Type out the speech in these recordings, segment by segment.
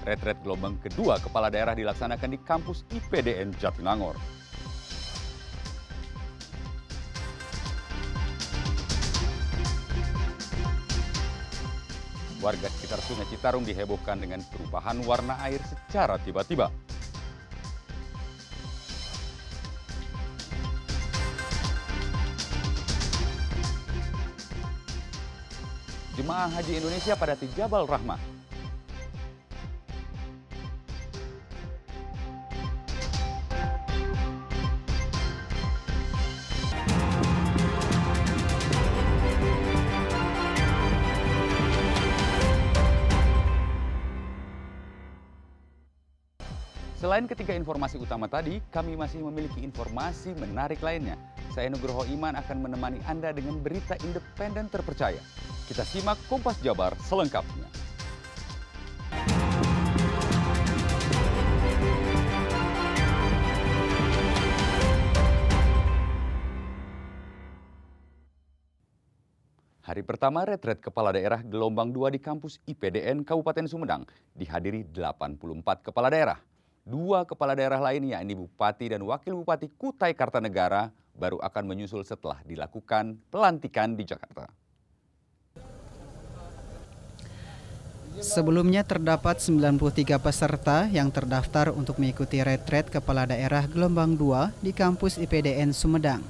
Retret gelombang kedua kepala daerah dilaksanakan di kampus IPDN Jatinangor. Warga sekitar Sungai Citarum dihebohkan dengan perubahan warna air secara tiba-tiba. Jemaah Haji Indonesia pada Jabal Rahmah. Selain ketiga informasi utama tadi, kami masih memiliki informasi menarik lainnya. Saya Nugroho Iman akan menemani Anda dengan berita independen terpercaya. Kita simak Kompas Jabar selengkapnya. Hari pertama retret kepala daerah gelombang 2 di kampus IPDN Kabupaten Sumedang dihadiri 84 kepala daerah. 2 kepala daerah lainnya, yakni Bupati dan Wakil Bupati Kutai Kartanegara, baru akan menyusul setelah dilakukan pelantikan di Jakarta. Sebelumnya terdapat 93 peserta yang terdaftar untuk mengikuti retret kepala daerah gelombang 2 di kampus IPDN Sumedang.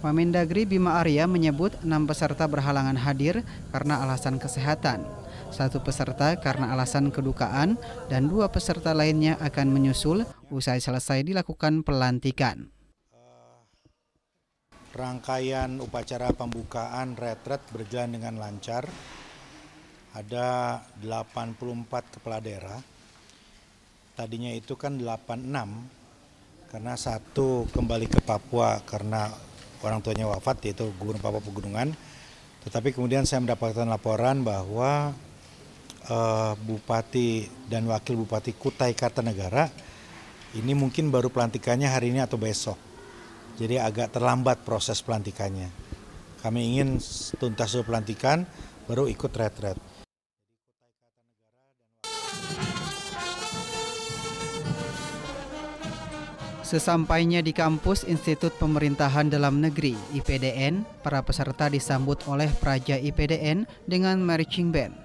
Wamendagri Bima Arya menyebut 6 peserta berhalangan hadir karena alasan kesehatan. 1 peserta karena alasan kedukaan dan 2 peserta lainnya akan menyusul usai selesai dilakukan pelantikan. Rangkaian upacara pembukaan retret berjalan dengan lancar. Ada 84 kepala daerah. Tadinya itu kan 86 karena 1 kembali ke Papua karena orang tuanya wafat, yaitu Gubernur Papua Pegunungan. Tetapi kemudian saya mendapatkan laporan bahwa Bupati dan Wakil Bupati Kutai Kartanegara ini mungkin baru pelantikannya hari ini atau besok. Jadi agak terlambat proses pelantikannya. Kami ingin tuntas dulu pelantikan, baru ikut retret. Sesampainya di kampus Institut Pemerintahan Dalam Negeri IPDN, para peserta disambut oleh Praja IPDN dengan marching band.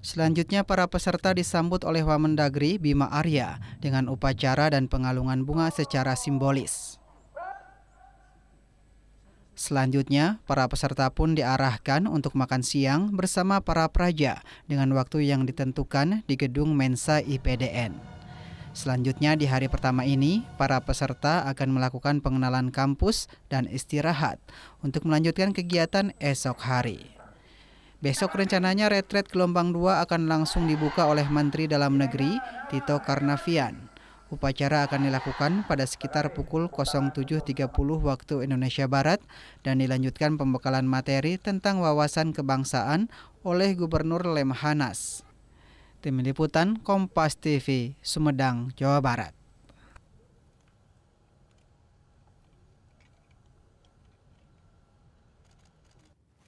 Selanjutnya para peserta disambut oleh Wamendagri Bima Arya dengan upacara dan pengalungan bunga secara simbolis. Selanjutnya, para peserta pun diarahkan untuk makan siang bersama para praja dengan waktu yang ditentukan di gedung Mensa IPDN. Selanjutnya di hari pertama ini, para peserta akan melakukan pengenalan kampus dan istirahat untuk melanjutkan kegiatan esok hari. Besok rencananya retret gelombang 2 akan langsung dibuka oleh Menteri Dalam Negeri Tito Karnavian. Upacara akan dilakukan pada sekitar pukul 07.30 waktu Indonesia Barat dan dilanjutkan pembekalan materi tentang wawasan kebangsaan oleh Gubernur Lemhanas. Tim Liputan Kompas TV, Sumedang, Jawa Barat.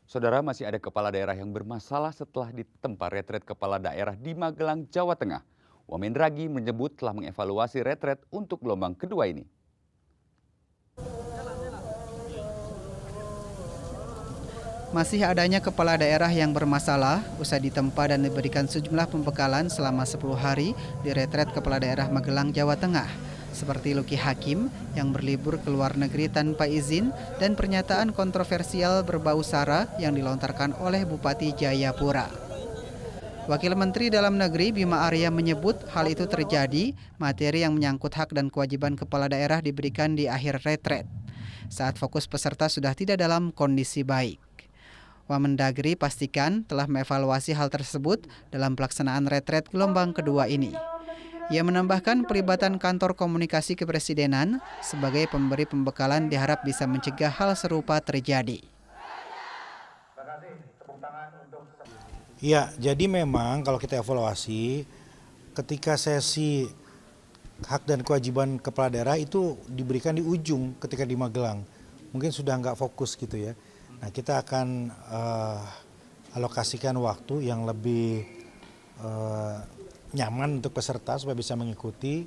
Saudara, masih ada kepala daerah yang bermasalah setelah ditempa retret kepala daerah di Magelang, Jawa Tengah. Wamendragi menyebut telah mengevaluasi retret untuk gelombang kedua ini. Masih adanya kepala daerah yang bermasalah usai ditempa dan diberikan sejumlah pembekalan selama 10 hari di retret kepala daerah Magelang, Jawa Tengah. Seperti Luki Hakim yang berlibur ke luar negeri tanpa izin dan pernyataan kontroversial berbau sara yang dilontarkan oleh Bupati Jayapura. Wakil Menteri Dalam Negeri Bima Arya menyebut hal itu terjadi materi yang menyangkut hak dan kewajiban kepala daerah diberikan di akhir retret saat fokus peserta sudah tidak dalam kondisi baik. Wamendagri pastikan telah mengevaluasi hal tersebut dalam pelaksanaan retret gelombang kedua ini. Ia menambahkan pelibatan kantor komunikasi kepresidenan sebagai pemberi pembekalan diharap bisa mencegah hal serupa terjadi. Iya, jadi memang kalau kita evaluasi, ketika sesi hak dan kewajiban kepala daerah itu diberikan di ujung ketika di Magelang. Mungkin sudah nggak fokus gitu ya. Nah, kita akan alokasikan waktu yang lebih nyaman untuk peserta supaya bisa mengikuti.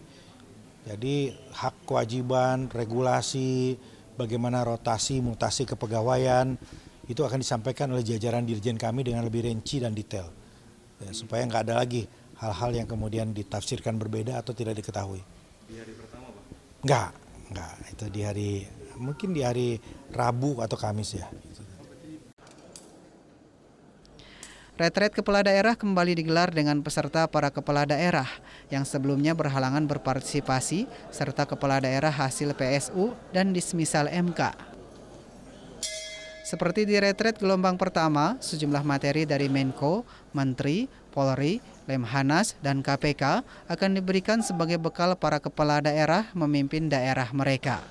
Jadi hak kewajiban, regulasi, bagaimana rotasi, mutasi kepegawaian, itu akan disampaikan oleh jajaran dirjen kami dengan lebih rinci dan detail. Ya, supaya nggak ada lagi hal-hal yang kemudian ditafsirkan berbeda atau tidak diketahui. Di hari pertama, Pak? Enggak. Itu mungkin di hari Rabu atau Kamis ya. Retret kepala daerah kembali digelar dengan peserta para kepala daerah yang sebelumnya berhalangan berpartisipasi serta kepala daerah hasil PSU dan dismisal MK. Seperti di retret gelombang pertama, sejumlah materi dari Menko, Menteri, Polri, Lemhanas, dan KPK akan diberikan sebagai bekal para kepala daerah memimpin daerah mereka.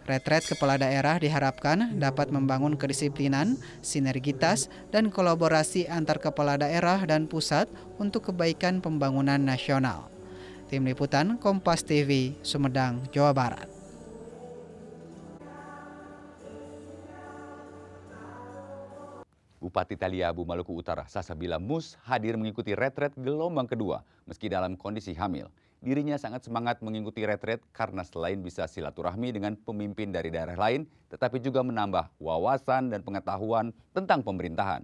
Retret kepala daerah diharapkan dapat membangun kedisiplinan, sinergitas, dan kolaborasi antar kepala daerah dan pusat untuk kebaikan pembangunan nasional. Tim Liputan Kompas TV, Sumedang, Jawa Barat. Bupati Taliabu, Maluku Utara, Sasabila Mus hadir mengikuti retret gelombang kedua meski dalam kondisi hamil. Dirinya sangat semangat mengikuti retret karena selain bisa silaturahmi dengan pemimpin dari daerah lain, tetapi juga menambah wawasan dan pengetahuan tentang pemerintahan.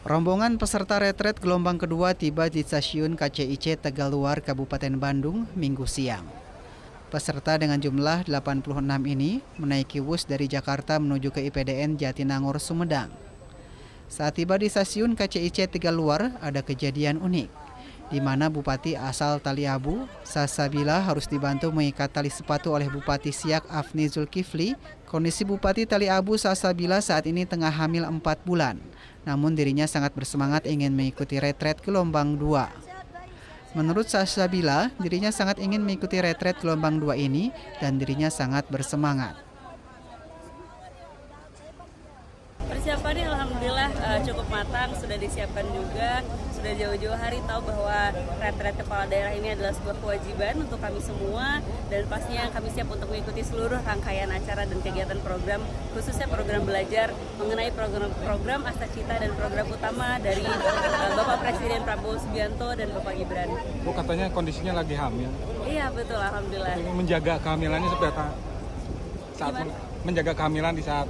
Rombongan peserta retret gelombang kedua tiba di stasiun KCIC Tegaluar, Kabupaten Bandung, Minggu siang. Peserta dengan jumlah 86 ini menaiki bus dari Jakarta menuju ke IPDN Jatinangor, Sumedang. Saat tiba di stasiun KCIC Tegaluar, ada kejadian unik, di mana Bupati asal Taliabu, Sasabila harus dibantu mengikat tali sepatu oleh Bupati Siak Afni Zulkifli. Kondisi Bupati Taliabu Sasabila saat ini tengah hamil 4 bulan, namun dirinya sangat bersemangat ingin mengikuti retret gelombang 2. Menurut Sasabila, dirinya sangat ingin mengikuti retret gelombang 2 ini dan dirinya sangat bersemangat. Persiapannya alhamdulillah cukup matang, sudah disiapkan juga, sudah jauh-jauh hari tahu bahwa retret kepala daerah ini adalah sebuah kewajiban untuk kami semua dan pastinya kami siap untuk mengikuti seluruh rangkaian acara dan kegiatan program, khususnya program belajar mengenai program Astacita dan program utama dari Bapak Presiden Prabowo Subianto dan Bapak Gibran. Bu, katanya kondisinya lagi hamil. Iya betul, alhamdulillah. Menjaga kehamilannya seperti apa? Menjaga kehamilan di saat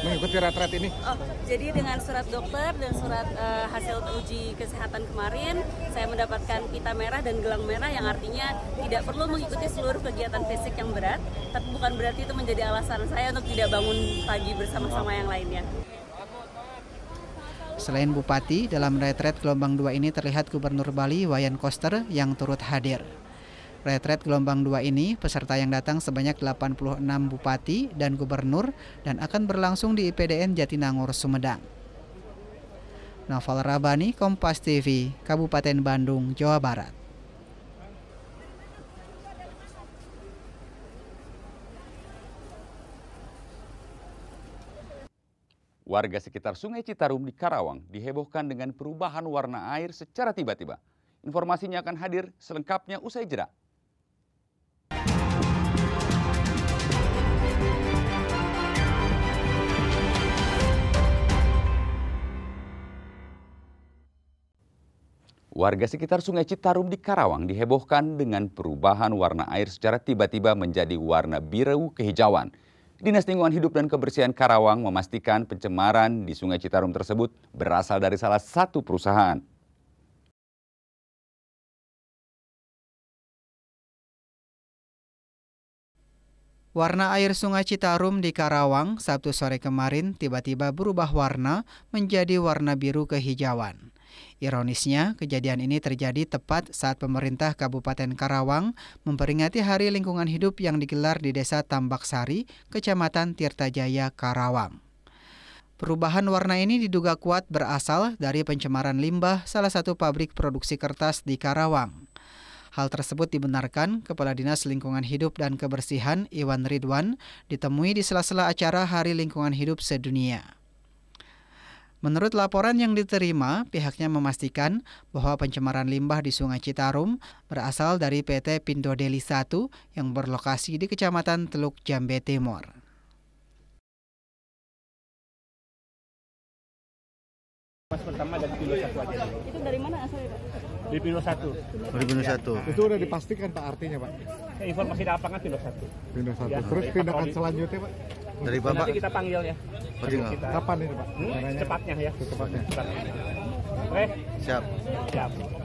mengikuti retret ini? Oh, jadi dengan surat dokter dan surat hasil uji kesehatan kemarin, saya mendapatkan pita merah dan gelang merah yang artinya tidak perlu mengikuti seluruh kegiatan fisik yang berat, tapi bukan berarti itu menjadi alasan saya untuk tidak bangun pagi bersama-sama yang lainnya. Selain Bupati, dalam retret gelombang 2 ini terlihat Gubernur Bali Wayan Koster yang turut hadir. Retret gelombang 2 ini, peserta yang datang sebanyak 86 bupati dan gubernur dan akan berlangsung di IPDN Jatinangor, Sumedang. Noval Rabani, Kompas TV, Kabupaten Bandung, Jawa Barat. Warga sekitar Sungai Citarum di Karawang dihebohkan dengan perubahan warna air secara tiba-tiba. Informasinya akan hadir selengkapnya usai jeda. Warga sekitar Sungai Citarum di Karawang dihebohkan dengan perubahan warna air secara tiba-tiba menjadi warna biru kehijauan. Dinas Lingkungan Hidup dan Kebersihan Karawang memastikan pencemaran di Sungai Citarum tersebut berasal dari salah satu perusahaan. Warna air Sungai Citarum di Karawang Sabtu sore kemarin tiba-tiba berubah warna menjadi warna biru kehijauan. Ironisnya, kejadian ini terjadi tepat saat pemerintah Kabupaten Karawang memperingati Hari Lingkungan Hidup yang digelar di Desa Tambak Sari, Kecamatan Tirtajaya, Karawang. Perubahan warna ini diduga kuat berasal dari pencemaran limbah salah satu pabrik produksi kertas di Karawang. Hal tersebut dibenarkan Kepala Dinas Lingkungan Hidup dan Kebersihan Iwan Ridwan ditemui di sela-sela acara Hari Lingkungan Hidup Sedunia. Menurut laporan yang diterima, pihaknya memastikan bahwa pencemaran limbah di Sungai Citarum berasal dari PT Pindo Deli 1 yang berlokasi di Kecamatan Teluk Jambe Timur. Mas pertama dari Pilo 1 aja. Itu dari mana asalnya, Pak? Di Pilo 1. Dari Pilo 1. Itu udah dipastikan Pak artinya Pak? Informasi di lapangan Pilo 1. Pilo 1. Ya, Terus tindakan selanjutnya Pak? Dari Bapak? Nanti kita panggil ya. Kita. Kapan ini Pak? Cepatnya ya. Cepatnya. Oke? Siap. Siap.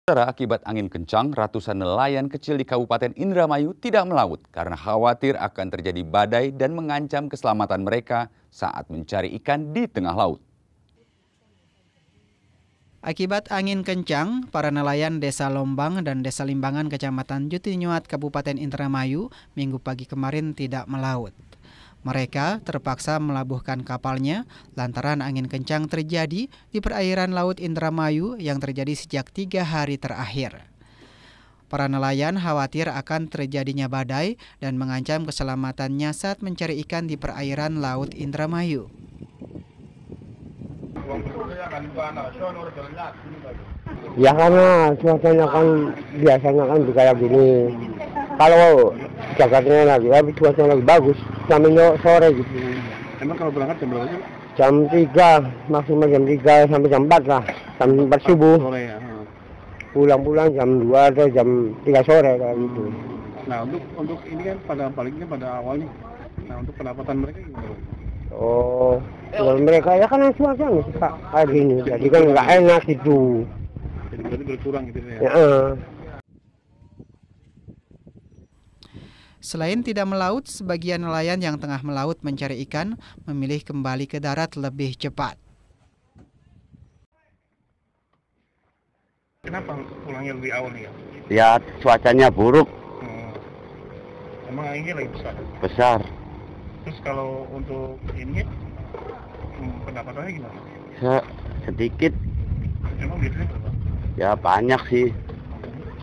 Saudara, akibat angin kencang, ratusan nelayan kecil di Kabupaten Indramayu tidak melaut karena khawatir akan terjadi badai dan mengancam keselamatan mereka saat mencari ikan di tengah laut. Akibat angin kencang, para nelayan Desa Lombang dan Desa Limbangan Kecamatan Jutinyuat Kabupaten Indramayu Minggu pagi kemarin tidak melaut. Mereka terpaksa melabuhkan kapalnya lantaran angin kencang terjadi di perairan Laut Indramayu yang terjadi sejak 3 hari terakhir. Para nelayan khawatir akan terjadinya badai dan mengancam keselamatannya saat mencari ikan di perairan Laut Indramayu. Ya karena cuacanya kan biasanya kan kayak gini. Kalau Jakartanya lagi, tapi cuacanya lagi bagus, sampai sore gitu. Emang kalau berangkat jam berapa sih? Jam 3, maksimal jam 3 sampai jam 4 lah, jam 4 subuh. Sore ya. Pulang-pulang jam 2 atau jam 3 sore kayak gitu. Nah untuk ini kan pada awalnya. Nah untuk pendapatan mereka gimana? Oh, kalau mereka ya kan cuacanya kayak gini, jadi kan nggak enak gitu. Jadi berarti berkurang gitu ya? Ya. Selain tidak melaut, sebagian nelayan yang tengah melaut mencari ikan memilih kembali ke darat lebih cepat. Kenapa pulangnya lebih awal nih ya? Ya cuacanya buruk. Emang anginnya lagi besar? Besar. Terus kalau untuk ini pendapatannya gimana? Sedikit. Emang biasanya berapa? Ya banyak sih.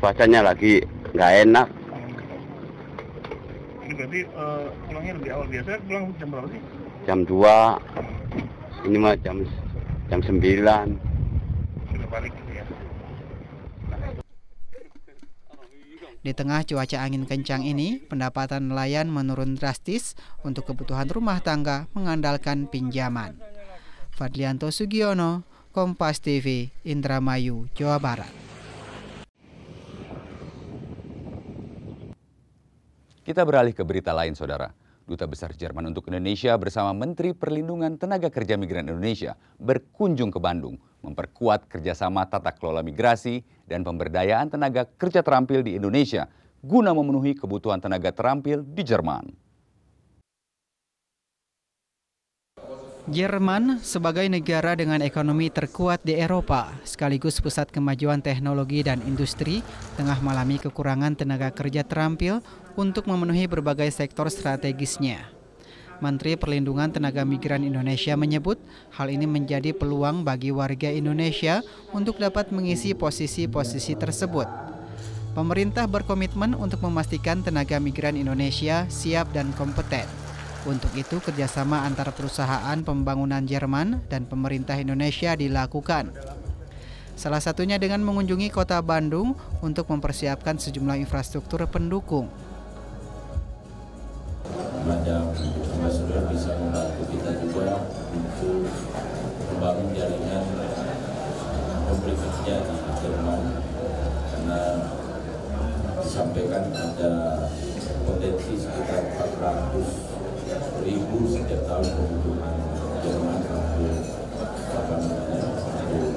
Cuacanya lagi nggak enak. Ini berarti pulangnya lebih awal. Biasanya pulang jam berapa sih? Jam 2. Ini mah jam 9. Sudah balik gitu ya. Di tengah cuaca angin kencang ini, pendapatan nelayan menurun drastis untuk kebutuhan rumah tangga mengandalkan pinjaman. Fadlianto Sugiono, Kompas TV, Indramayu, Jawa Barat. Kita beralih ke berita lain, Saudara. Duta Besar Jerman untuk Indonesia bersama Menteri Perlindungan Tenaga Kerja Migran Indonesia berkunjung ke Bandung, memperkuat kerjasama tata kelola migrasi dan pemberdayaan tenaga kerja terampil di Indonesia guna memenuhi kebutuhan tenaga terampil di Jerman. Jerman sebagai negara dengan ekonomi terkuat di Eropa, sekaligus pusat kemajuan teknologi dan industri, tengah mengalami kekurangan tenaga kerja terampil untuk memenuhi berbagai sektor strategisnya. Menteri Perlindungan Tenaga Migran Indonesia menyebut hal ini menjadi peluang bagi warga Indonesia untuk dapat mengisi posisi-posisi tersebut. Pemerintah berkomitmen untuk memastikan tenaga migran Indonesia siap dan kompeten. Untuk itu, kerjasama antara perusahaan pembangunan Jerman dan pemerintah Indonesia dilakukan. Salah satunya dengan mengunjungi kota Bandung untuk mempersiapkan sejumlah infrastruktur pendukung. Macam ambassador bisa membantu kita juga untuk membangun jaringan pemberi kerja di Jerman, karena disampaikan ada potensi sekitar 400.000 setiap tahun kebutuhan Jerman untuk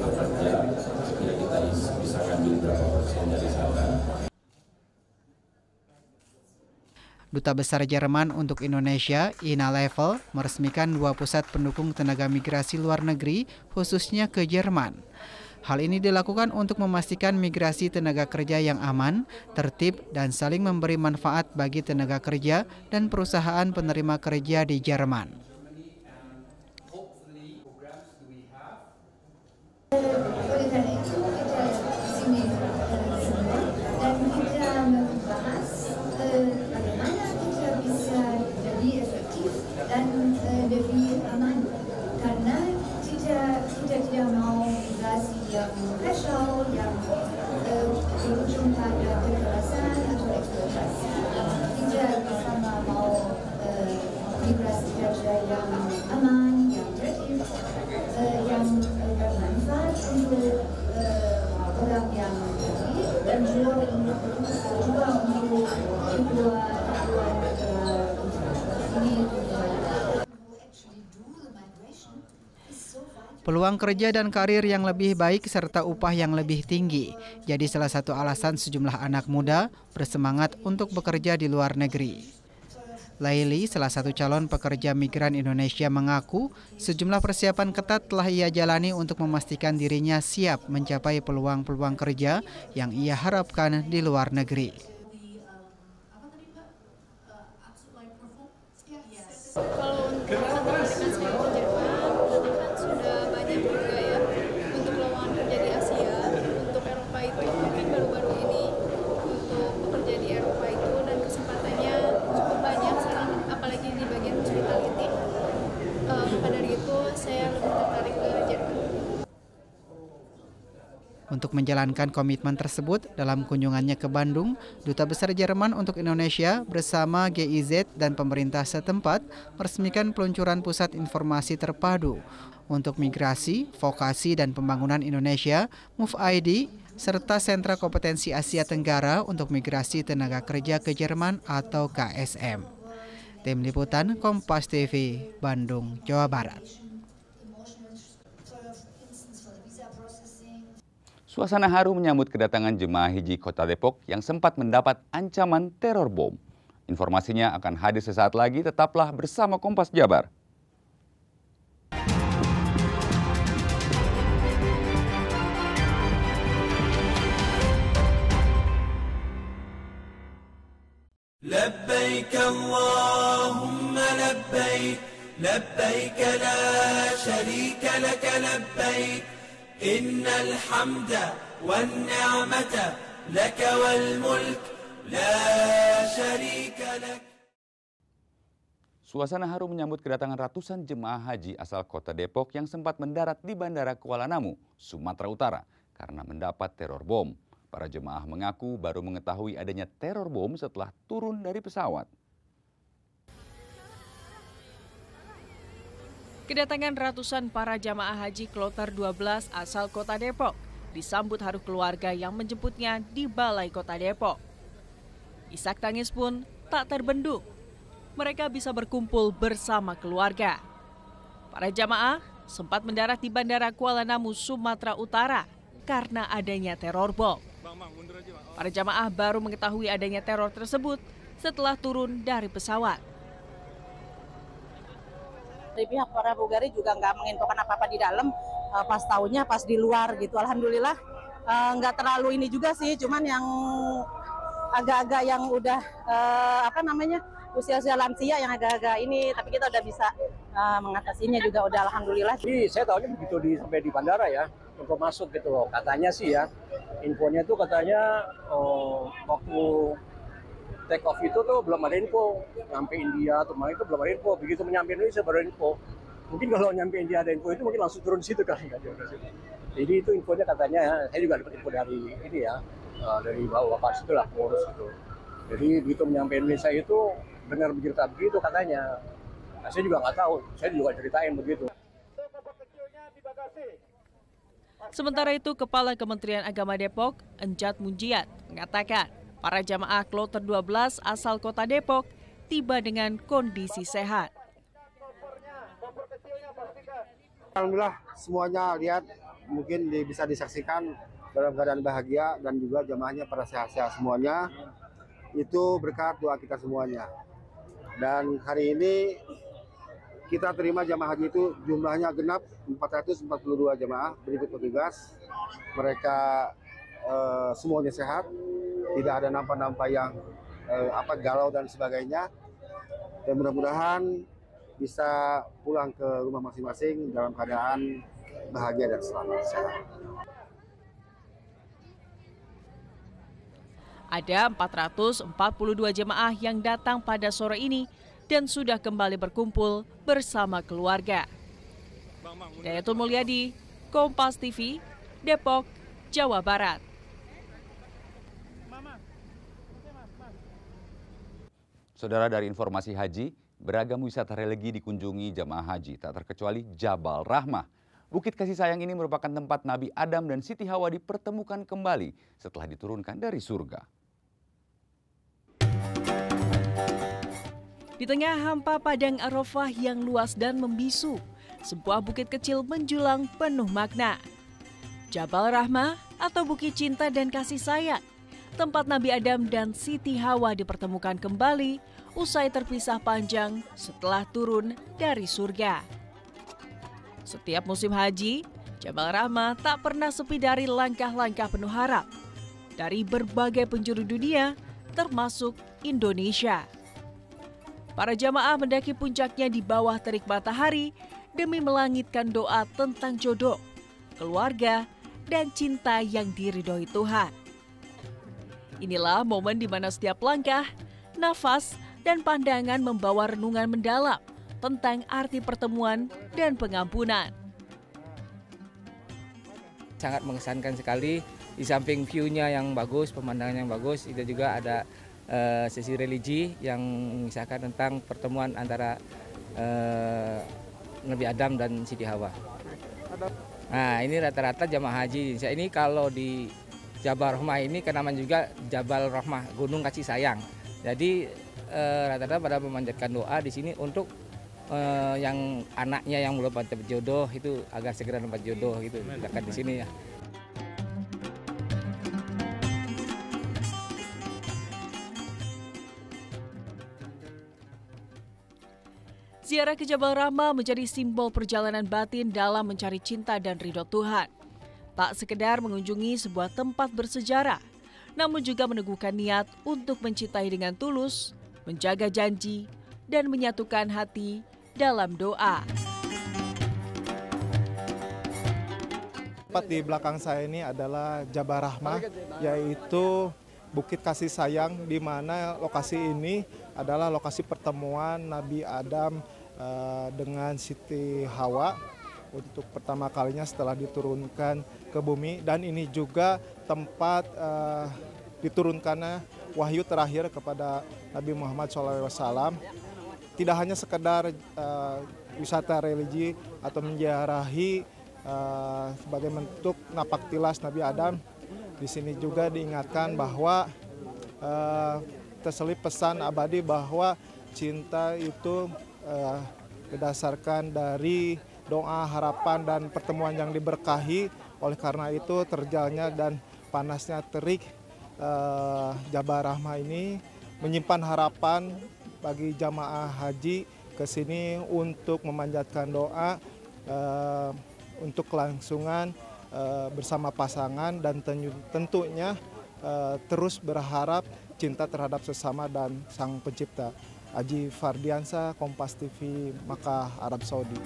bekerja. Kira kita bisa ngambil berapa persen dari sana. Duta Besar Jerman untuk Indonesia, Ina Level, meresmikan 2 pusat pendukung tenaga migrasi luar negeri, khususnya ke Jerman. Hal ini dilakukan untuk memastikan migrasi tenaga kerja yang aman, tertib, dan saling memberi manfaat bagi tenaga kerja dan perusahaan penerima kerja di Jerman. Tidak mau migrasi yang pressure, yang berujung pada kekerasan atau eksploitasi. Tidak sama mau migrasi kerja yang Peluang kerja dan karir yang lebih baik serta upah yang lebih tinggi jadi salah satu alasan sejumlah anak muda bersemangat untuk bekerja di luar negeri. Laili, salah satu calon pekerja migran Indonesia, mengaku sejumlah persiapan ketat telah ia jalani untuk memastikan dirinya siap mencapai peluang-peluang kerja yang ia harapkan di luar negeri. Kalau untuk pendidikan saya di Jerman, kan sudah banyak juga ya untuk lowongan kerja di Asia. Untuk Eropa itu mungkin baru-baru ini untuk bekerja di Eropa itu, dan kesempatannya cukup banyak sekarang, apalagi di bagian hospitality. Maka dari itu saya lebih tertarik ke Jerman. Untuk menjalankan komitmen tersebut, dalam kunjungannya ke Bandung, Duta Besar Jerman untuk Indonesia bersama GIZ dan pemerintah setempat meresmikan peluncuran Pusat Informasi Terpadu untuk Migrasi, Vokasi, dan Pembangunan Indonesia (MOVE-ID), serta Sentra Kompetensi Asia Tenggara untuk Migrasi Tenaga Kerja ke Jerman atau KSM. Tim Liputan Kompas TV, Bandung, Jawa Barat. Suasana haru menyambut kedatangan jemaah haji Kota Depok yang sempat mendapat ancaman teror bom. Informasinya akan hadir sesaat lagi, tetaplah bersama Kompas Jabar. Labbaik Allahumma labbaik, labbaik la sharika laka labbaik. Innal hamda wan ni'mata laka wal mulk la syarika lak. Suasana haru menyambut kedatangan ratusan jemaah haji asal Kota Depok yang sempat mendarat di Bandara Kuala Namu, Sumatera Utara karena mendapat teror bom. Para jemaah mengaku baru mengetahui adanya teror bom setelah turun dari pesawat. Kedatangan ratusan para jamaah haji Kloter 12 asal Kota Depok disambut haru keluarga yang menjemputnya di Balai Kota Depok. Isak tangis pun tak terbendung. Mereka bisa berkumpul bersama keluarga. Para jamaah sempat mendarat di Bandara Kuala Namu, Sumatera Utara karena adanya teror bom. Para jamaah baru mengetahui adanya teror tersebut setelah turun dari pesawat. Dari pihak para pramugari juga nggak menginfokan apa-apa di dalam, pas taunya pas di luar gitu. Alhamdulillah nggak terlalu ini juga sih, cuman yang agak-agak yang udah usia-usia lansia yang agak-agak ini, tapi kita udah bisa mengatasinya juga udah alhamdulillah. Jadi saya tahunya begitu sampai di bandara ya, untuk masuk gitu loh. Katanya sih ya, infonya tuh katanya waktu take off itu tuh belum ada info, nyampe India atau mana itu belum ada info, begitu nyampe Indonesia baru info. Mungkin kalau nyampe India ada info itu mungkin langsung turun di situ kan. Jadi itu infonya katanya ya, saya juga dapat info dari ini ya, dari bapak situ lah, pengurus gitu. Jadi begitu nyampe Indonesia itu dengar berita begitu katanya. Nah, saya juga nggak tahu, saya juga ceritain begitu. Sementara itu, Kepala Kementerian Agama Depok, Enjat Munjiat, mengatakan para jamaah Kloter 12 asal Kota Depok tiba dengan kondisi sehat. Alhamdulillah semuanya lihat, mungkin bisa disaksikan dalam keadaan bahagia dan juga jamaahnya pada sehat-sehat semuanya. Itu berkat doa kita semuanya. Dan hari ini kita terima jamaah haji itu jumlahnya genap 442 jamaah berikut petugas. Mereka semuanya sehat. Tidak ada nampak-nampak yang galau dan sebagainya. Dan mudah-mudahan bisa pulang ke rumah masing-masing dalam keadaan bahagia dan selamat sehat. Ada 442 jemaah yang datang pada sore ini dan sudah kembali berkumpul bersama keluarga. Dayatul Mulyadi, Kompas TV, Depok, Jawa Barat. Saudara, dari informasi haji, beragam wisata religi dikunjungi jamaah haji, tak terkecuali Jabal Rahmah. Bukit kasih sayang ini merupakan tempat Nabi Adam dan Siti Hawa dipertemukan kembali setelah diturunkan dari surga. Di tengah hampa padang Arafah yang luas dan membisu, sebuah bukit kecil menjulang penuh makna. Jabal Rahmah atau Bukit Cinta dan Kasih Sayang, tempat Nabi Adam dan Siti Hawa dipertemukan kembali usai terpisah panjang setelah turun dari surga. Setiap musim haji, Jabal Rahmah tak pernah sepi dari langkah-langkah penuh harap dari berbagai penjuru dunia, termasuk Indonesia. Para jamaah mendaki puncaknya di bawah terik matahari demi melangitkan doa tentang jodoh, keluarga, dan cinta yang diridhoi Tuhan. Inilah momen di mana setiap langkah, nafas, dan pandangan membawa renungan mendalam tentang arti pertemuan dan pengampunan. Sangat mengesankan sekali, di samping view-nya yang bagus, pemandangan yang bagus, itu juga ada sesi religi yang mengisahkan tentang pertemuan antara Nabi Adam dan Siti Hawa. Nah, ini rata-rata jamaah haji. Ini kalau di Jabal Rahmah ini kenamaan juga Jabal Rahmah, Gunung Kasih Sayang. Jadi rata-rata pada memanjatkan doa di sini untuk yang anaknya yang belum dapat jodoh itu agar segera dapat jodoh gitu dekat di sini ya. Ziarah ke Jabal Rahmah menjadi simbol perjalanan batin dalam mencari cinta dan ridho Tuhan. Tak sekedar mengunjungi sebuah tempat bersejarah, namun juga meneguhkan niat untuk mencintai dengan tulus, menjaga janji, dan menyatukan hati dalam doa. Tempat di belakang saya ini adalah Jabal Rahmah, yaitu Bukit Kasih Sayang, di mana lokasi ini adalah lokasi pertemuan Nabi Adam dengan Siti Hawa untuk pertama kalinya setelah diturunkan ke bumi, dan ini juga tempat diturunkannya wahyu terakhir kepada Nabi Muhammad SAW. Tidak hanya sekedar wisata religi atau menziarahi sebagai bentuk napaktilas Nabi Adam, di sini juga diingatkan bahwa terselip pesan abadi bahwa cinta itu berdasarkan dari doa, harapan, dan pertemuan yang diberkahi. Oleh karena itu terjalnya dan panasnya terik Jabal Rahmah ini menyimpan harapan bagi jamaah haji ke sini untuk memanjatkan doa untuk kelangsungan bersama pasangan, dan tentunya terus berharap cinta terhadap sesama dan Sang Pencipta. Aji Fardiansa, Kompas TV, Makkah, Arab Saudi.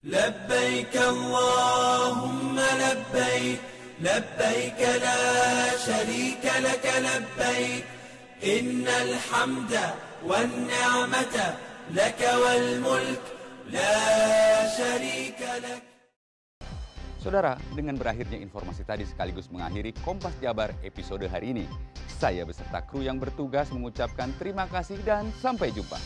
لبيك اللهم لبيك لبيك لا شريك لك لبيك إن الحمد والنعمة لك والملك لا شريك لك. Saudara, dengan berakhirnya informasi tadi sekaligus mengakhiri Kompas Jabar episode hari ini. Saya beserta kru yang bertugas mengucapkan terima kasih dan sampai jumpa.